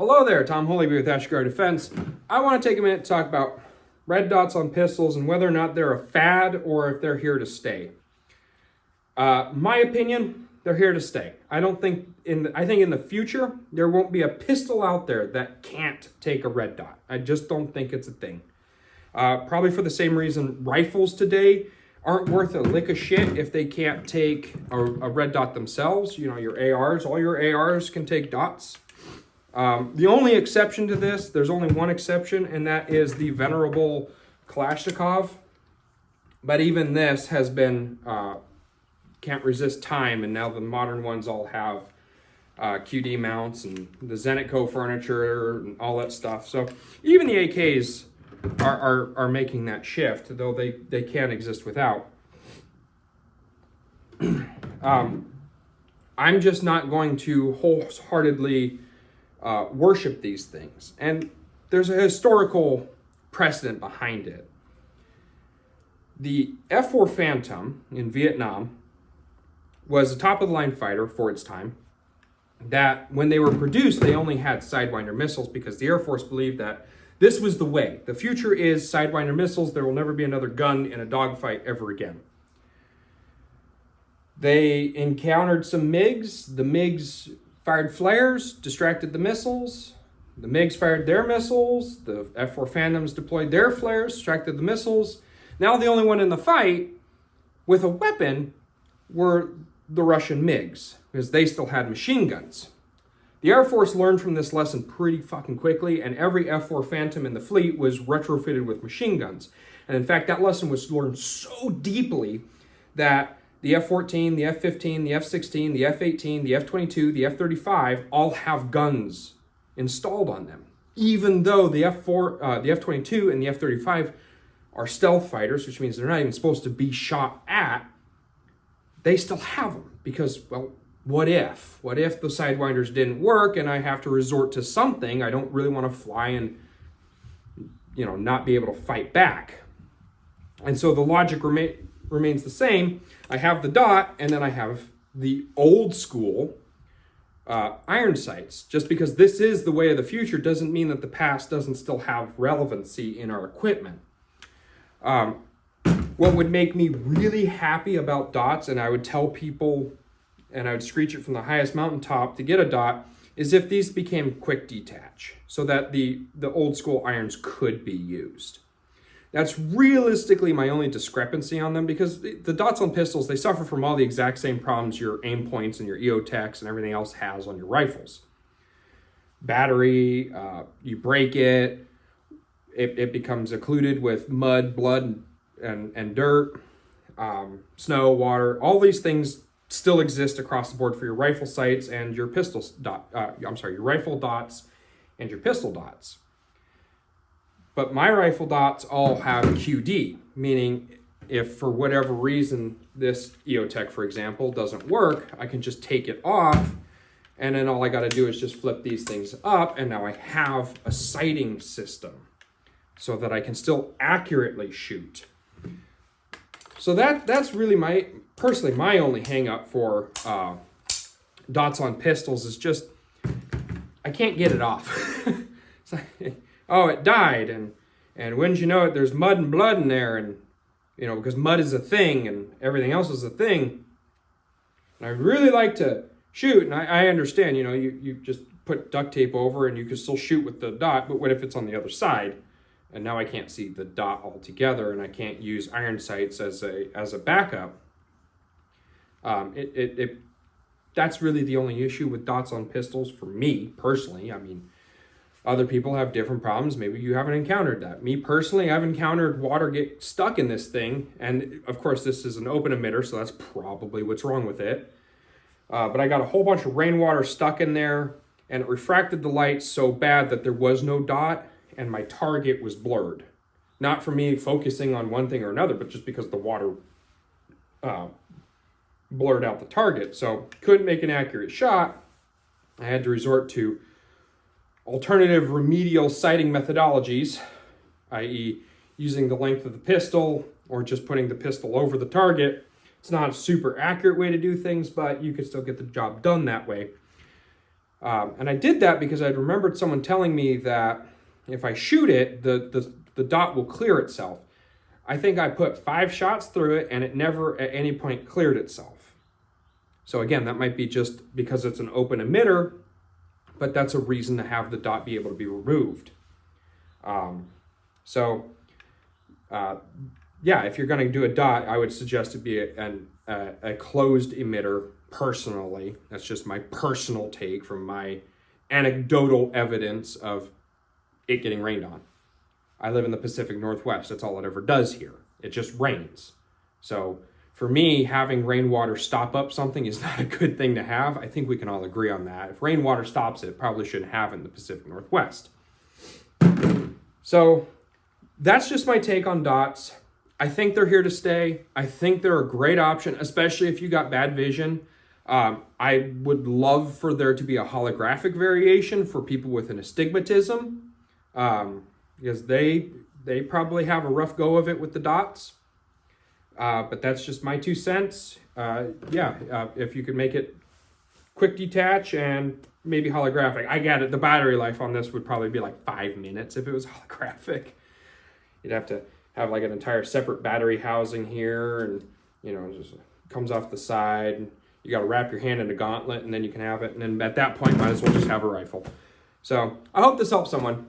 Hello there, Tom Holeyby with Ashgar Defense. I want to take a minute to talk about red dots on pistols and whether or not they're a fad or if they're here to stay. My opinion, they're here to stay. I think in the future there won't be a pistol out there that can't take a red dot. I just don't think it's a thing. Probably for the same reason rifles today aren't worth a lick of shit if they can't take a red dot themselves. You know, your ARs, all your ARs can take dots. The only exception to this, there's only one exception, and that is the venerable Kalashnikov. But even this has been, can't resist time, and now the modern ones all have QD mounts and the Zenitco furniture and all that stuff. So even the AKs are making that shift, though they can't exist without. I'm just not going to wholeheartedly worship these things. And there's a historical precedent behind it. The F-4 Phantom in Vietnam was a top-of-the-line fighter for its time that when they were produced, they only had Sidewinder missiles because the Air Force believed that this was the way. The future is Sidewinder missiles. There will never be another gun in a dogfight ever again. They encountered some MiGs. The MiGs fired flares, distracted the missiles. The MiGs fired their missiles. The F-4 Phantoms deployed their flares, distracted the missiles. Now the only one in the fight with a weapon were the Russian MiGs, because they still had machine guns. The Air Force learned from this lesson pretty fucking quickly, and every F-4 Phantom in the fleet was retrofitted with machine guns. And in fact, that lesson was learned so deeply that the F-14, the F-15, the F-16, the F-18, the F-22, the F-35 all have guns installed on them. Even though the F-22 and the F-35 are stealth fighters, which means they're not even supposed to be shot at, they still have them because, well, what if? What if the Sidewinders didn't work and I have to resort to something? I don't really want to fly and, not be able to fight back. And so the logic remains the same. I have the dot, and then I have the old school iron sights. Just because this is the way of the future doesn't mean that the past doesn't still have relevancy in our equipment. What would make me really happy about dots, and I would tell people, and I would screech it from the highest mountaintop to get a dot, is if these became quick detach, so that the old school irons could be used. That's realistically my only discrepancy on them, because the dots on pistols, they suffer from all the exact same problems your aim points and your EOTechs and everything else has on your rifles. Battery, you break it, it becomes occluded with mud, blood, and dirt, snow, water. All these things still exist across the board for your rifle sights and your your rifle dots and your pistol dots. But my rifle dots all have QD, meaning if for whatever reason this EOTech, for example, doesn't work, I can just take it off, and then all I got to do is just flip these things up, and now I have a sighting system so that I can still accurately shoot. So that's really my only hang up for dots on pistols is just I can't get it off. It's like, oh, it died, and wouldn't you know it, there's mud and blood in there, and because mud is a thing and everything else is a thing. And I'd really like to shoot, and I understand, you just put duct tape over and you can still shoot with the dot, but what if it's on the other side? And now I can't see the dot altogether, and I can't use iron sights as a backup. That's really the only issue with dots on pistols for me personally. I mean, other people have different problems. Maybe you haven't encountered that. Me personally, I've encountered water get stuck in this thing, and of course this is an open emitter, so that's probably what's wrong with it. But I got a whole bunch of rainwater stuck in there, and it refracted the light so bad that there was no dot, and my target was blurred. Not for me focusing on one thing or another, but just because the water blurred out the target. So couldn't make an accurate shot. I had to resort to alternative remedial sighting methodologies, i.e. using the length of the pistol or just putting the pistol over the target. It's not a super accurate way to do things, but you can still get the job done that way. And I did that because I'd remembered someone telling me that if I shoot it, the dot will clear itself. I think I put 5 shots through it and it never at any point cleared itself. So again, that might be just because it's an open emitter, but that's a reason to have the dot be able to be removed. Yeah, if you're going to do a dot, I would suggest it be a closed emitter personally. That's just my personal take from my anecdotal evidence of it getting rained on. I live in the Pacific Northwest. That's all it ever does here. It just rains. So for me, having rainwater stop up something is not a good thing to have. I think we can all agree on that. If rainwater stops it, it probably shouldn't have it in the Pacific Northwest. So that's just my take on dots. I think they're here to stay. I think they're a great option, especially if you got bad vision. I would love for there to be a holographic variation for people with an astigmatism, because they probably have a rough go of it with the dots. But that's just my 2 cents. If you could make it quick detach and maybe holographic. I get it. The battery life on this would probably be like 5 minutes if it was holographic. You'd have to have like an entire separate battery housing here, and it just comes off the side. And you got to wrap your hand in a gauntlet, and then you can have it. And then at that point, might as well just have a rifle. So I hope this helps someone.